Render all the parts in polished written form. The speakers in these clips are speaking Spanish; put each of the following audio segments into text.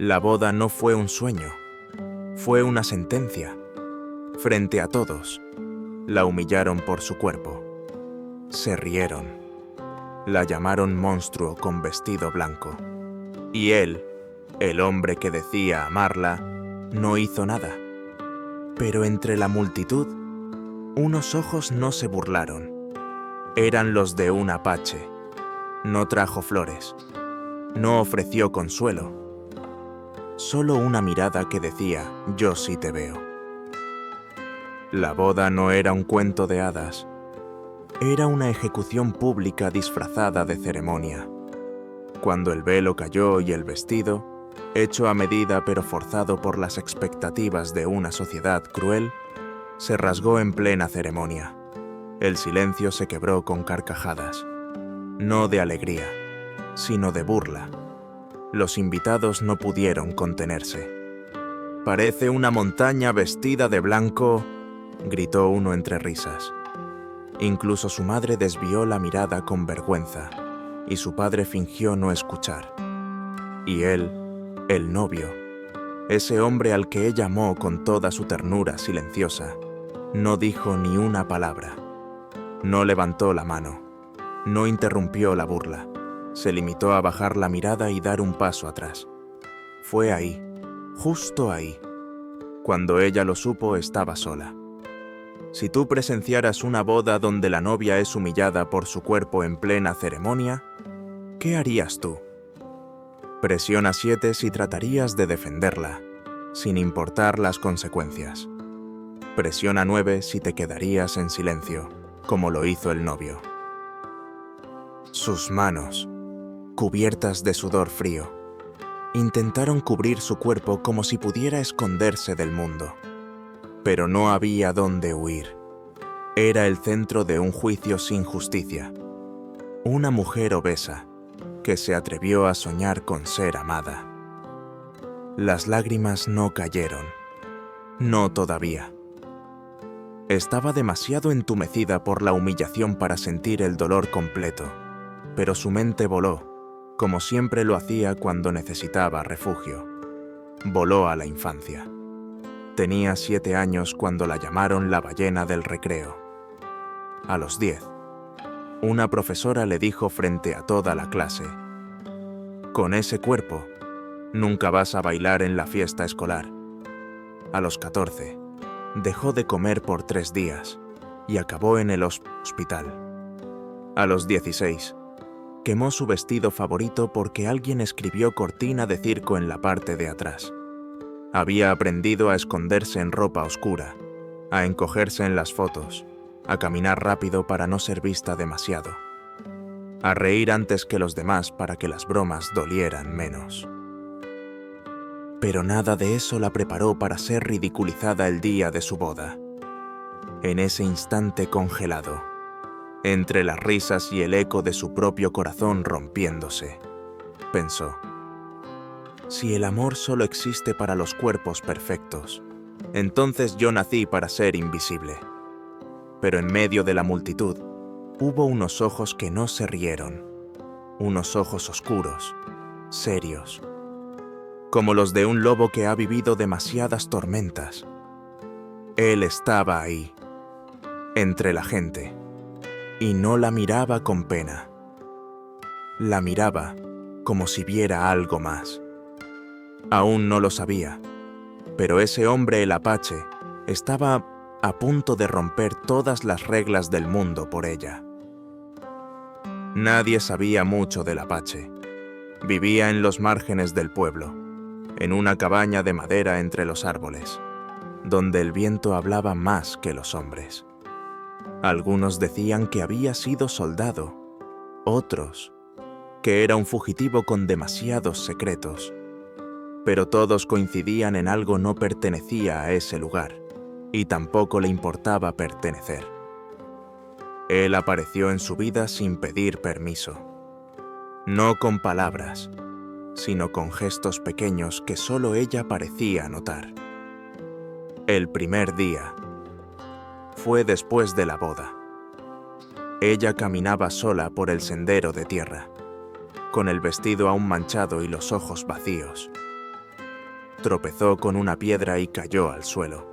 La boda no fue un sueño, fue una sentencia. Frente a todos, la humillaron por su cuerpo. Se rieron. La llamaron monstruo con vestido blanco. Y él, el hombre que decía amarla, no hizo nada. Pero entre la multitud, unos ojos no se burlaron. Eran los de un apache. No trajo flores. No ofreció consuelo. Solo una mirada que decía, yo sí te veo. La boda no era un cuento de hadas. Era una ejecución pública disfrazada de ceremonia. Cuando el velo cayó y el vestido, hecho a medida pero forzado por las expectativas de una sociedad cruel, se rasgó en plena ceremonia. El silencio se quebró con carcajadas. No de alegría, sino de burla. Los invitados no pudieron contenerse. «Parece una montaña vestida de blanco», gritó uno entre risas. Incluso su madre desvió la mirada con vergüenza, y su padre fingió no escuchar. Y él, el novio, ese hombre al que ella amó con toda su ternura silenciosa, no dijo ni una palabra. No levantó la mano, no interrumpió la burla. Se limitó a bajar la mirada y dar un paso atrás. Fue ahí, justo ahí. Cuando ella lo supo, estaba sola. Si tú presenciaras una boda donde la novia es humillada por su cuerpo en plena ceremonia, ¿qué harías tú? Presiona 7 si tratarías de defenderla, sin importar las consecuencias. Presiona 9 si te quedarías en silencio, como lo hizo el novio. Sus manos, cubiertas de sudor frío, intentaron cubrir su cuerpo como si pudiera esconderse del mundo. Pero no había dónde huir. Era el centro de un juicio sin justicia. Una mujer obesa que se atrevió a soñar con ser amada. Las lágrimas no cayeron. No todavía. Estaba demasiado entumecida por la humillación para sentir el dolor completo, pero su mente voló, como siempre lo hacía cuando necesitaba refugio. Voló a la infancia. Tenía 7 años cuando la llamaron la ballena del recreo. A los 10, una profesora le dijo frente a toda la clase: «Con ese cuerpo, nunca vas a bailar en la fiesta escolar». A los 14, dejó de comer por 3 días y acabó en el hospital. A los 16, quemó su vestido favorito porque alguien escribió cortina de circo en la parte de atrás. Había aprendido a esconderse en ropa oscura, a encogerse en las fotos, a caminar rápido para no ser vista demasiado, a reír antes que los demás para que las bromas dolieran menos. Pero nada de eso la preparó para ser ridiculizada el día de su boda. En ese instante congelado, entre las risas y el eco de su propio corazón rompiéndose, pensó: si el amor solo existe para los cuerpos perfectos, entonces yo nací para ser invisible. Pero en medio de la multitud, hubo unos ojos que no se rieron, unos ojos oscuros, serios, como los de un lobo que ha vivido demasiadas tormentas. Él estaba ahí, entre la gente, y no la miraba con pena. La miraba como si viera algo más. Aún no lo sabía, pero ese hombre, el apache, estaba a punto de romper todas las reglas del mundo por ella. Nadie sabía mucho del apache. Vivía en los márgenes del pueblo, en una cabaña de madera entre los árboles, donde el viento hablaba más que los hombres. Algunos decían que había sido soldado, otros que era un fugitivo con demasiados secretos. Pero todos coincidían en algo: no pertenecía a ese lugar, y tampoco le importaba pertenecer. Él apareció en su vida sin pedir permiso. No con palabras, sino con gestos pequeños que solo ella parecía notar. El primer día fue después de la boda. Ella caminaba sola por el sendero de tierra, con el vestido aún manchado y los ojos vacíos. tropezó con una piedra y cayó al suelo.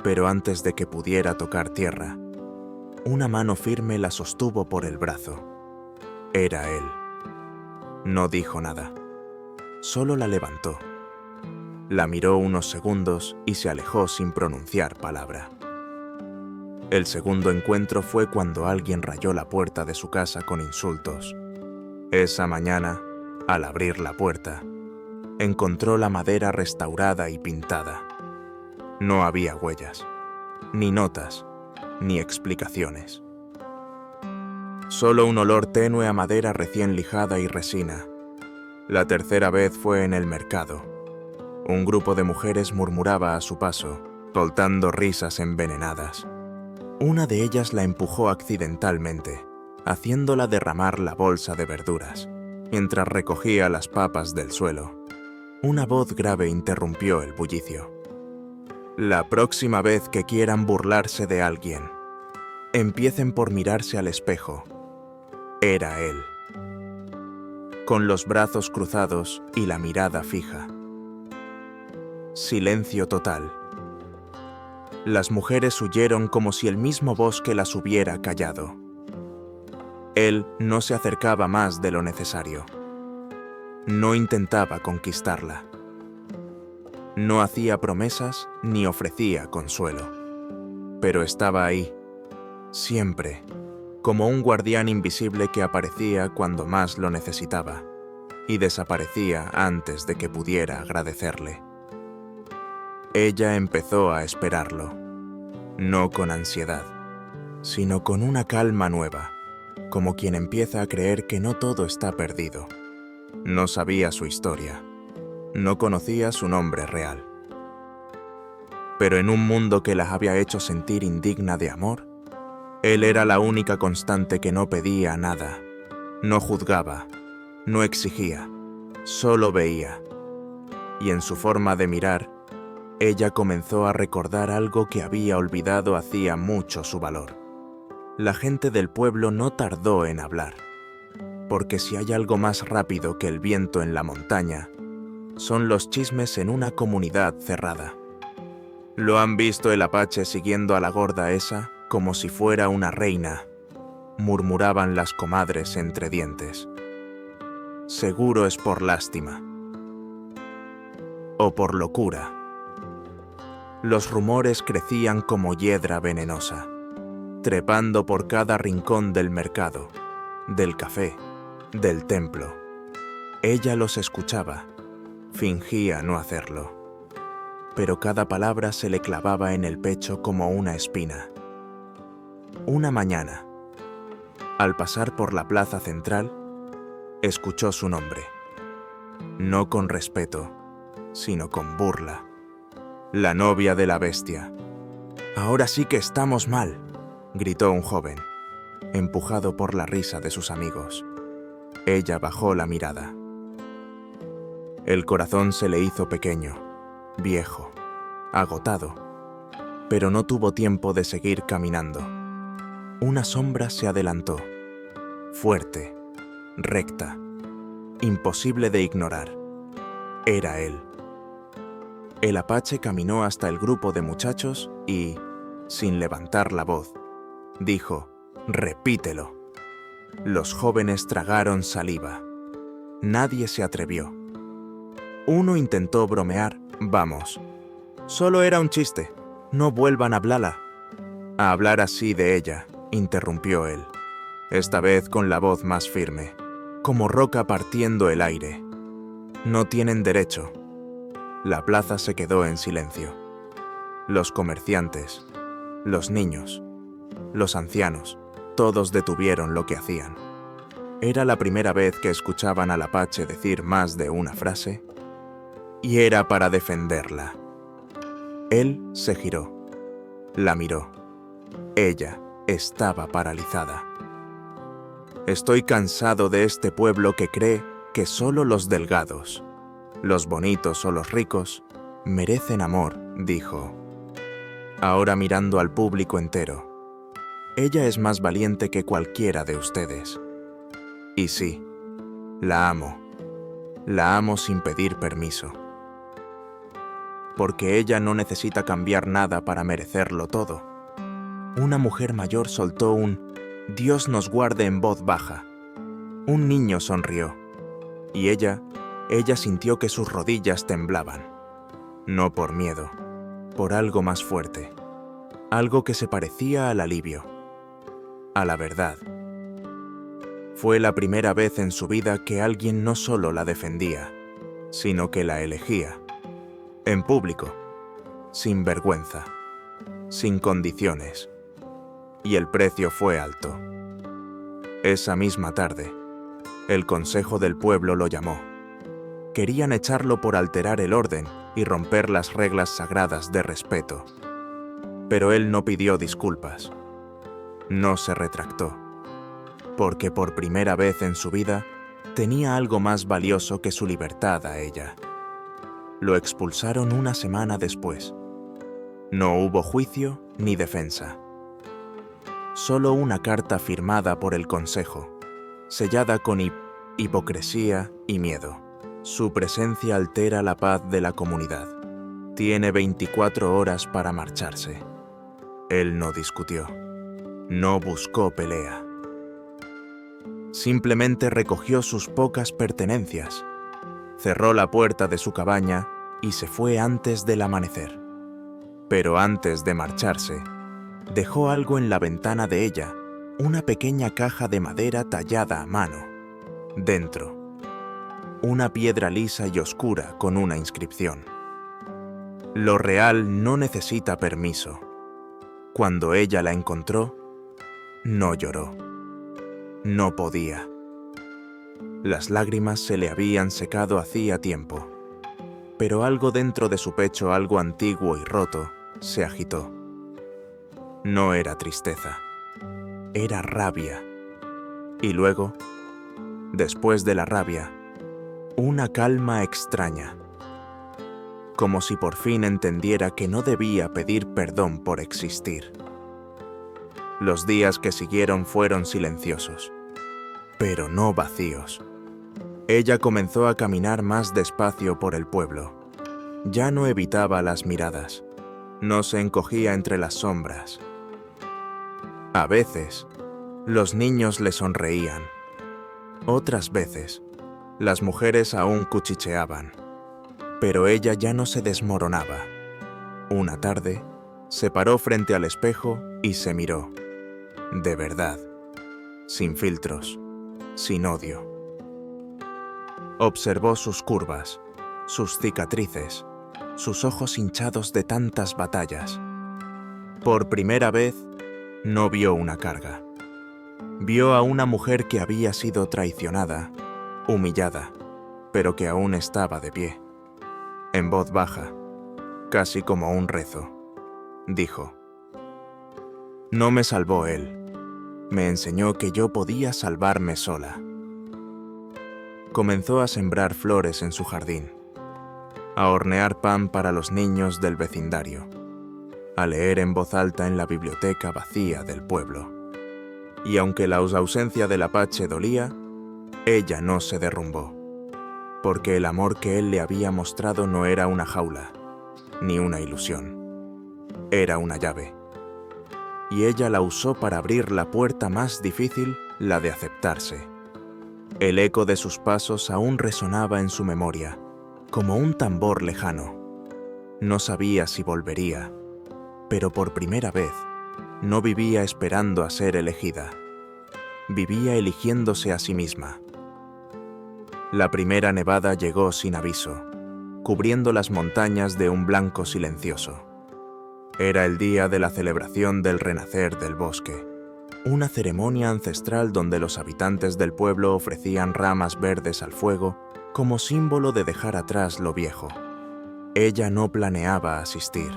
Pero antes de que pudiera tocar tierra, una mano firme la sostuvo por el brazo. Era él. No dijo nada. Solo la levantó. La miró unos segundos y se alejó sin pronunciar palabra. El segundo encuentro fue cuando alguien rayó la puerta de su casa con insultos. Esa mañana, al abrir la puerta, encontró la madera restaurada y pintada. No había huellas, ni notas, ni explicaciones. Solo un olor tenue a madera recién lijada y resina. La tercera vez fue en el mercado. Un grupo de mujeres murmuraba a su paso, soltando risas envenenadas. Una de ellas la empujó accidentalmente, haciéndola derramar la bolsa de verduras, mientras recogía las papas del suelo. Una voz grave interrumpió el bullicio. La próxima vez que quieran burlarse de alguien, empiecen por mirarse al espejo. Era él. Con los brazos cruzados y la mirada fija. Silencio total. Las mujeres huyeron como si el mismo bosque las hubiera callado. Él no se acercaba más de lo necesario. No intentaba conquistarla. No hacía promesas ni ofrecía consuelo. Pero estaba ahí, siempre, como un guardián invisible que aparecía cuando más lo necesitaba y desaparecía antes de que pudiera agradecerle. Ella empezó a esperarlo, no con ansiedad, sino con una calma nueva, como quien empieza a creer que no todo está perdido. No sabía su historia, no conocía su nombre real. Pero en un mundo que las había hecho sentir indigna de amor, él era la única constante que no pedía nada, no juzgaba, no exigía, solo veía. Y en su forma de mirar, ella comenzó a recordar algo que había olvidado hacía mucho su valor. La gente del pueblo no tardó en hablar, porque si hay algo más rápido que el viento en la montaña, son los chismes en una comunidad cerrada. ¿Lo han visto el apache siguiendo a la gorda esa como si fuera una reina?, murmuraban las comadres entre dientes. Seguro es por lástima. O por locura. Los rumores crecían como hiedra venenosa, trepando por cada rincón del mercado, del café, del templo. Ella los escuchaba, fingía no hacerlo, pero cada palabra se le clavaba en el pecho como una espina. Una mañana, al pasar por la plaza central, escuchó su nombre, no con respeto, sino con burla. La novia de la bestia. «Ahora sí que estamos mal», gritó un joven, empujado por la risa de sus amigos. Ella bajó la mirada. El corazón se le hizo pequeño, viejo, agotado, pero no tuvo tiempo de seguir caminando. Una sombra se adelantó, fuerte, recta, imposible de ignorar. Era él. El apache caminó hasta el grupo de muchachos y, sin levantar la voz, dijo: «Repítelo». Los jóvenes tragaron saliva. Nadie se atrevió. Uno intentó bromear: «Vamos, solo era un chiste, no vuelvan a hablarla». «A hablar así de ella», interrumpió él, esta vez con la voz más firme, como roca partiendo el aire. «No tienen derecho». La plaza se quedó en silencio. Los comerciantes, los niños, los ancianos, todos detuvieron lo que hacían. Era la primera vez que escuchaban al apache decir más de una frase, y era para defenderla. Él se giró, la miró. Ella estaba paralizada. «Estoy cansado de este pueblo que cree que solo los delgados, los bonitos o los ricos, merecen amor», dijo. Ahora mirando al público entero, «Ella es más valiente que cualquiera de ustedes. Y sí, la amo sin pedir permiso. porque ella no necesita cambiar nada para merecerlo todo. Una mujer mayor soltó un «Dios nos guarde» en voz baja. Un niño sonrió, y ella sintió que sus rodillas temblaban. No por miedo, por algo más fuerte, algo que se parecía al alivio, a la verdad. Fue la primera vez en su vida que alguien no solo la defendía, sino que la elegía. En público, sin vergüenza, sin condiciones. Y el precio fue alto. Esa misma tarde, el Consejo del Pueblo lo llamó. Querían echarlo por alterar el orden y romper las reglas sagradas de respeto. Pero él no pidió disculpas. No se retractó. Porque por primera vez en su vida tenía algo más valioso que su libertad a ella. Lo expulsaron una semana después. No hubo juicio ni defensa. Solo una carta firmada por el Consejo, sellada con hipocresía y miedo. Su presencia altera la paz de la comunidad. Tiene 24 horas para marcharse. Él no discutió. No buscó pelea. Simplemente recogió sus pocas pertenencias, cerró la puerta de su cabaña y se fue antes del amanecer. Pero antes de marcharse, dejó algo en la ventana de ella, una pequeña caja de madera tallada a mano. Dentro, una piedra lisa y oscura con una inscripción. Lo real no necesita permiso. Cuando ella la encontró, no lloró. No podía. Las lágrimas se le habían secado hacía tiempo, pero algo dentro de su pecho, algo antiguo y roto, se agitó. No era tristeza, era rabia. Y luego, después de la rabia, una calma extraña, como si por fin entendiera que no debía pedir perdón por existir. Los días que siguieron fueron silenciosos, pero no vacíos. Ella comenzó a caminar más despacio por el pueblo. Ya no evitaba las miradas, no se encogía entre las sombras. A veces, los niños le sonreían. Otras veces, las mujeres aún cuchicheaban. Pero ella ya no se desmoronaba. Una tarde, se paró frente al espejo y se miró. De verdad, sin filtros, sin odio. Observó sus curvas, sus cicatrices, sus ojos hinchados de tantas batallas. Por primera vez, no vio una carga. Vio a una mujer que había sido traicionada, humillada, pero que aún estaba de pie. En voz baja, casi como un rezo, dijo: «No me salvó él. Me enseñó que yo podía salvarme sola». Comenzó a sembrar flores en su jardín, a hornear pan para los niños del vecindario, a leer en voz alta en la biblioteca vacía del pueblo. Y aunque la ausencia del Apache dolía, ella no se derrumbó, porque el amor que él le había mostrado no era una jaula, ni una ilusión. Era una llave. Y ella la usó para abrir la puerta más difícil, la de aceptarse. El eco de sus pasos aún resonaba en su memoria, como un tambor lejano. No sabía si volvería, pero por primera vez no vivía esperando a ser elegida. Vivía eligiéndose a sí misma. La primera nevada llegó sin aviso, cubriendo las montañas de un blanco silencioso. Era el día de la celebración del renacer del bosque, una ceremonia ancestral donde los habitantes del pueblo ofrecían ramas verdes al fuego como símbolo de dejar atrás lo viejo. Ella no planeaba asistir.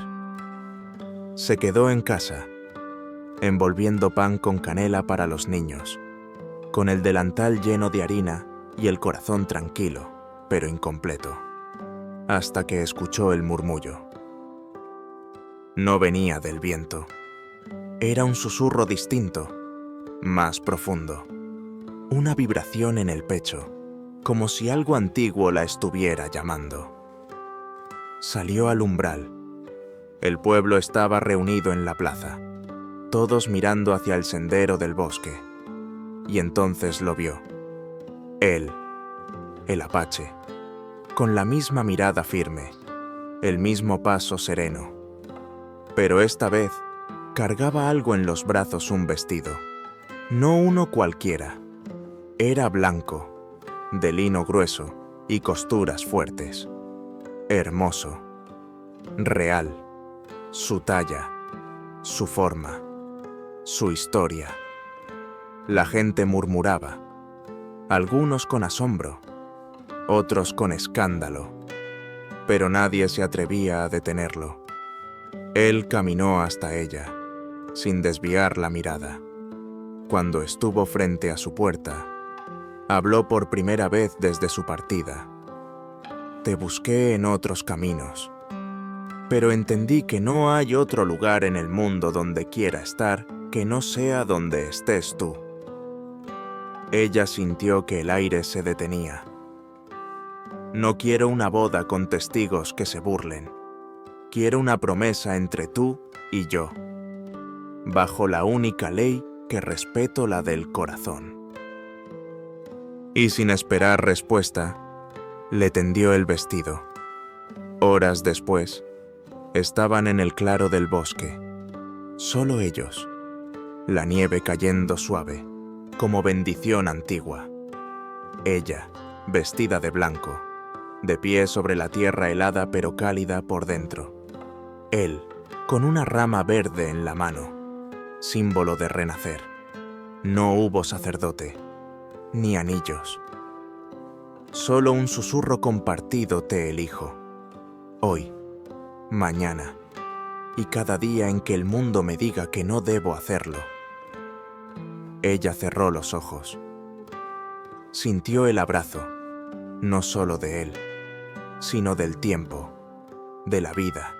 Se quedó en casa, envolviendo pan con canela para los niños, con el delantal lleno de harina y el corazón tranquilo, pero incompleto, hasta que escuchó el murmullo. No venía del viento. Era un susurro distinto, más profundo. Una vibración en el pecho, como si algo antiguo la estuviera llamando. Salió al umbral. El pueblo estaba reunido en la plaza, todos mirando hacia el sendero del bosque. Y entonces lo vio. Él, el apache, con la misma mirada firme, el mismo paso sereno. Pero esta vez cargaba algo en los brazos, un vestido. No uno cualquiera. Era blanco, de lino grueso y costuras fuertes. Hermoso, real, su talla, su forma, su historia. La gente murmuraba, algunos con asombro, otros con escándalo, pero nadie se atrevía a detenerlo. Él caminó hasta ella, sin desviar la mirada. Cuando estuvo frente a su puerta, habló por primera vez desde su partida. Te busqué en otros caminos, pero entendí que no hay otro lugar en el mundo donde quiera estar que no sea donde estés tú. Ella sintió que el aire se detenía. No quiero una boda con testigos que se burlen. Quiero una promesa entre tú y yo, bajo la única ley que respeto, la del corazón. Y sin esperar respuesta, le tendió el vestido. Horas después, estaban en el claro del bosque, solo ellos, la nieve cayendo suave, como bendición antigua. Ella, vestida de blanco, de pie sobre la tierra helada pero cálida por dentro. Él, con una rama verde en la mano, símbolo de renacer. No hubo sacerdote, ni anillos. Solo un susurro compartido: te elijo. Hoy, mañana, y cada día en que el mundo me diga que no debo hacerlo. Ella cerró los ojos. Sintió el abrazo, no solo de él, sino del tiempo, de la vida,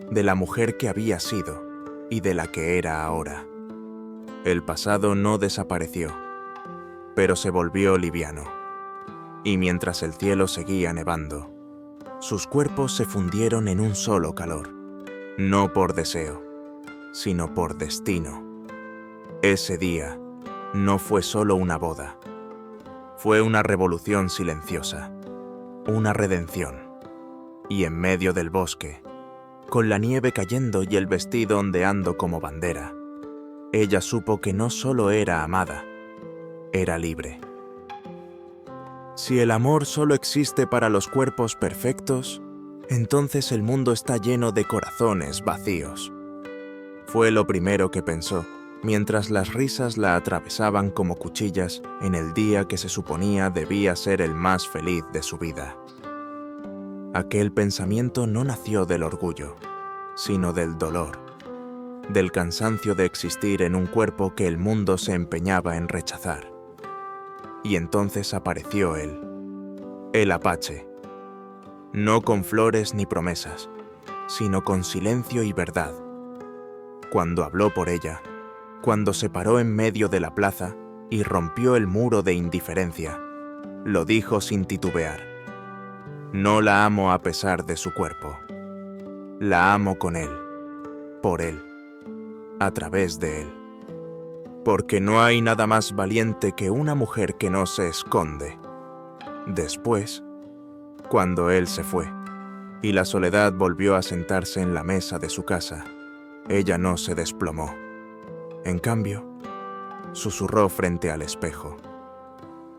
de la mujer que había sido y de la que era ahora. El pasado no desapareció, pero se volvió liviano. Y mientras el cielo seguía nevando, sus cuerpos se fundieron en un solo calor, no por deseo, sino por destino. Ese día no fue solo una boda, fue una revolución silenciosa, una redención. Y en medio del bosque, con la nieve cayendo y el vestido ondeando como bandera, ella supo que no solo era amada, era libre. Si el amor solo existe para los cuerpos perfectos, entonces el mundo está lleno de corazones vacíos. Fue lo primero que pensó, mientras las risas la atravesaban como cuchillas en el día que se suponía debía ser el más feliz de su vida. Aquel pensamiento no nació del orgullo, sino del dolor, del cansancio de existir en un cuerpo que el mundo se empeñaba en rechazar. Y entonces apareció él, el apache, no con flores ni promesas, sino con silencio y verdad. Cuando habló por ella, cuando se paró en medio de la plaza y rompió el muro de indiferencia, lo dijo sin titubear. No la amo a pesar de su cuerpo. La amo con él, por él, a través de él. Porque no hay nada más valiente que una mujer que no se esconde. Después, cuando él se fue, y la soledad volvió a sentarse en la mesa de su casa, ella no se desplomó. En cambio, susurró frente al espejo.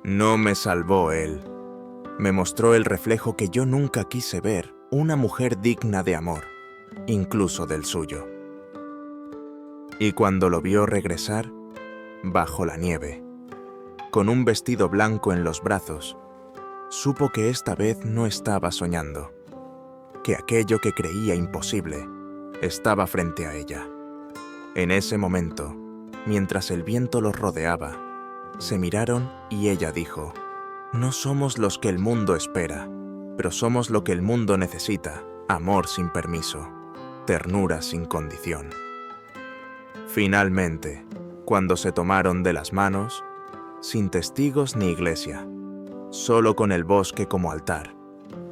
No me salvó él. Me mostró el reflejo que yo nunca quise ver, una mujer digna de amor, incluso del suyo. Y cuando lo vio regresar, bajo la nieve, con un vestido blanco en los brazos, supo que esta vez no estaba soñando, que aquello que creía imposible estaba frente a ella. En ese momento, mientras el viento los rodeaba, se miraron y ella dijo: no somos los que el mundo espera, pero somos lo que el mundo necesita: amor sin permiso, ternura sin condición. Finalmente, cuando se tomaron de las manos, sin testigos ni iglesia, solo con el bosque como altar,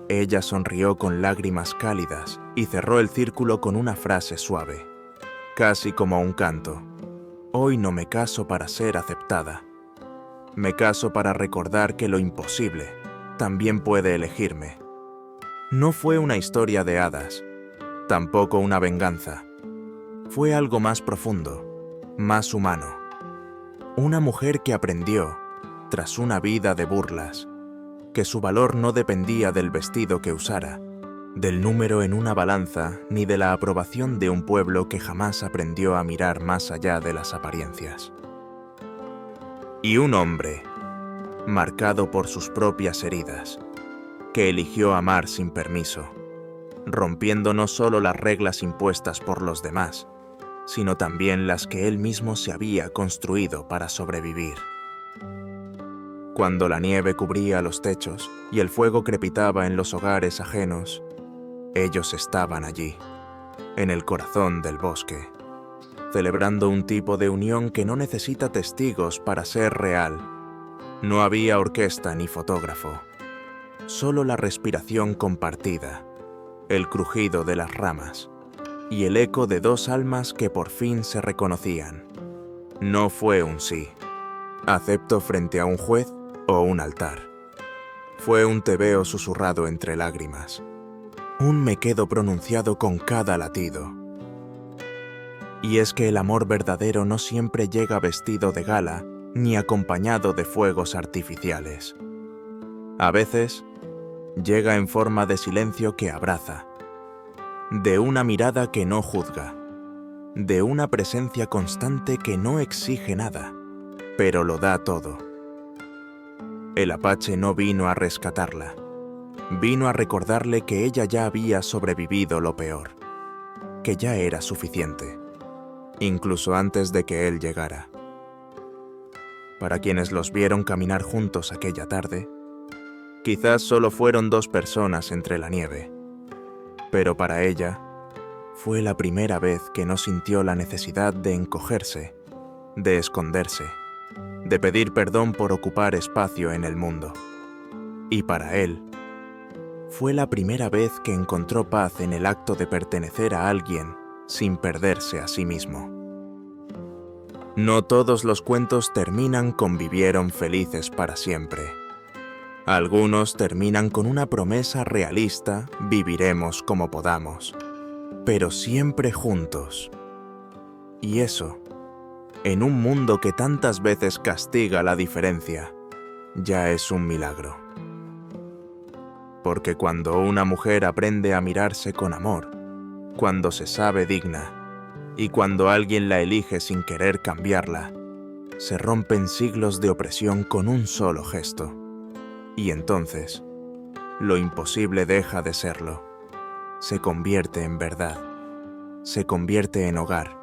Ella sonrió con lágrimas cálidas y cerró el círculo con una frase suave, casi como un canto. Hoy no me caso para ser aceptada. Me caso para recordar que lo imposible también puede elegirme. No fue una historia de hadas, tampoco una venganza. Fue algo más profundo, más humano. Una mujer que aprendió, tras una vida de burlas, que su valor no dependía del vestido que usara, del número en una balanza, ni de la aprobación de un pueblo que jamás aprendió a mirar más allá de las apariencias. Y un hombre, marcado por sus propias heridas, que eligió amar sin permiso, rompiendo no solo las reglas impuestas por los demás, sino también las que él mismo se había construido para sobrevivir. Cuando la nieve cubría los techos y el fuego crepitaba en los hogares ajenos, ellos estaban allí, en el corazón del bosque, celebrando un tipo de unión que no necesita testigos para ser real. No había orquesta ni fotógrafo, solo la respiración compartida, el crujido de las ramas y el eco de dos almas que por fin se reconocían. No fue un sí, acepto frente a un juez o un altar. Fue un te veo susurrado entre lágrimas, un me quedo pronunciado con cada latido. Y es que el amor verdadero no siempre llega vestido de gala ni acompañado de fuegos artificiales. A veces, llega en forma de silencio que abraza, de una mirada que no juzga, de una presencia constante que no exige nada, pero lo da todo. El apache no vino a rescatarla, vino a recordarle que ella ya había sobrevivido lo peor, que ya era suficiente, incluso antes de que él llegara. Para quienes los vieron caminar juntos aquella tarde, quizás solo fueron dos personas entre la nieve, pero para ella fue la primera vez que no sintió la necesidad de encogerse, de esconderse, de pedir perdón por ocupar espacio en el mundo. Y para él, fue la primera vez que encontró paz en el acto de pertenecer a alguien sin perderse a sí mismo. No todos los cuentos terminan con vivieron felices para siempre. Algunos terminan con una promesa realista, viviremos como podamos, pero siempre juntos. Y eso, en un mundo que tantas veces castiga la diferencia, ya es un milagro. Porque cuando una mujer aprende a mirarse con amor, cuando se sabe digna, y cuando alguien la elige sin querer cambiarla, se rompen siglos de opresión con un solo gesto. Y entonces, lo imposible deja de serlo. Se convierte en verdad. Se convierte en hogar.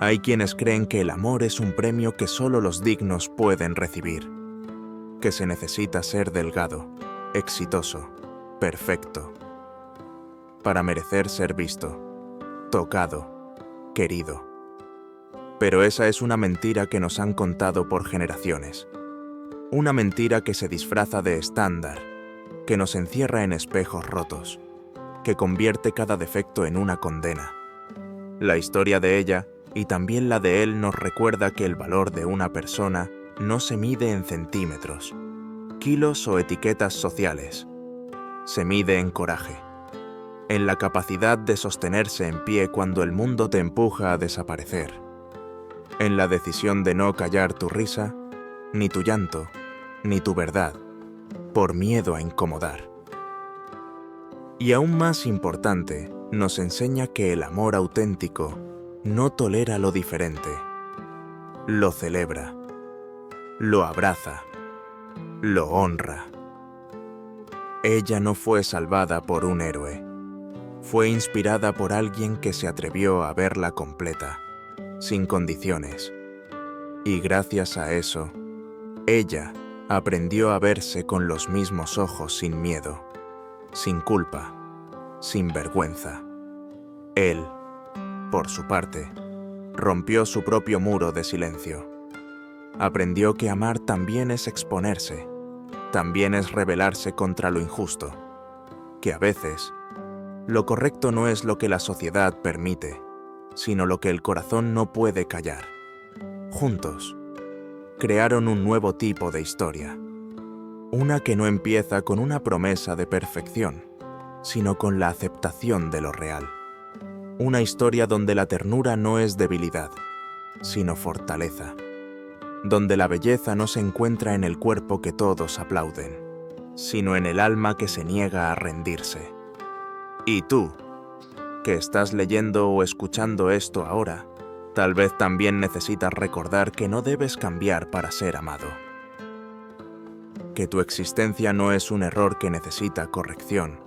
Hay quienes creen que el amor es un premio que solo los dignos pueden recibir, que se necesita ser delgado, exitoso, perfecto, para merecer ser visto, tocado, querido. Pero esa es una mentira que nos han contado por generaciones. Una mentira que se disfraza de estándar, que nos encierra en espejos rotos, que convierte cada defecto en una condena. La historia de ella, y también la de él, nos recuerda que el valor de una persona no se mide en centímetros, kilos o etiquetas sociales. Se mide en coraje, en la capacidad de sostenerse en pie cuando el mundo te empuja a desaparecer, en la decisión de no callar tu risa, ni tu llanto, ni tu verdad, por miedo a incomodar. Y aún más importante, nos enseña que el amor auténtico no tolera lo diferente, lo celebra, lo abraza, lo honra. Ella no fue salvada por un héroe, fue inspirada por alguien que se atrevió a verla completa, sin condiciones. Y gracias a eso, ella aprendió a verse con los mismos ojos sin miedo, sin culpa, sin vergüenza. Él, por su parte, rompió su propio muro de silencio. Aprendió que amar también es exponerse, también es rebelarse contra lo injusto, que a veces lo correcto no es lo que la sociedad permite, sino lo que el corazón no puede callar. Juntos, crearon un nuevo tipo de historia. Una que no empieza con una promesa de perfección, sino con la aceptación de lo real. Una historia donde la ternura no es debilidad, sino fortaleza. Donde la belleza no se encuentra en el cuerpo que todos aplauden, sino en el alma que se niega a rendirse. Y tú, que estás leyendo o escuchando esto ahora, tal vez también necesitas recordar que no debes cambiar para ser amado. Que tu existencia no es un error que necesita corrección,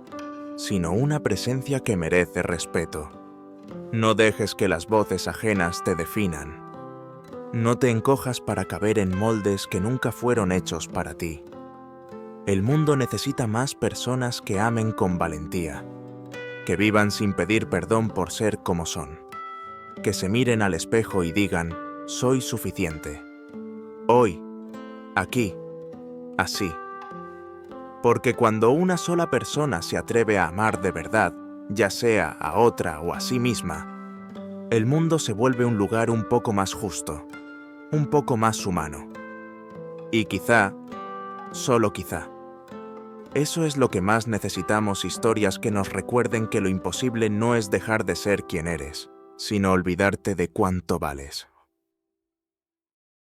sino una presencia que merece respeto. No dejes que las voces ajenas te definan. No te encojas para caber en moldes que nunca fueron hechos para ti. El mundo necesita más personas que amen con valentía, que vivan sin pedir perdón por ser como son, que se miren al espejo y digan, soy suficiente. Hoy, aquí, así. Porque cuando una sola persona se atreve a amar de verdad, ya sea a otra o a sí misma, el mundo se vuelve un lugar un poco más justo, un poco más humano. Y quizá, solo quizá, eso es lo que más necesitamos: historias que nos recuerden que lo imposible no es dejar de ser quien eres, sino olvidarte de cuánto vales.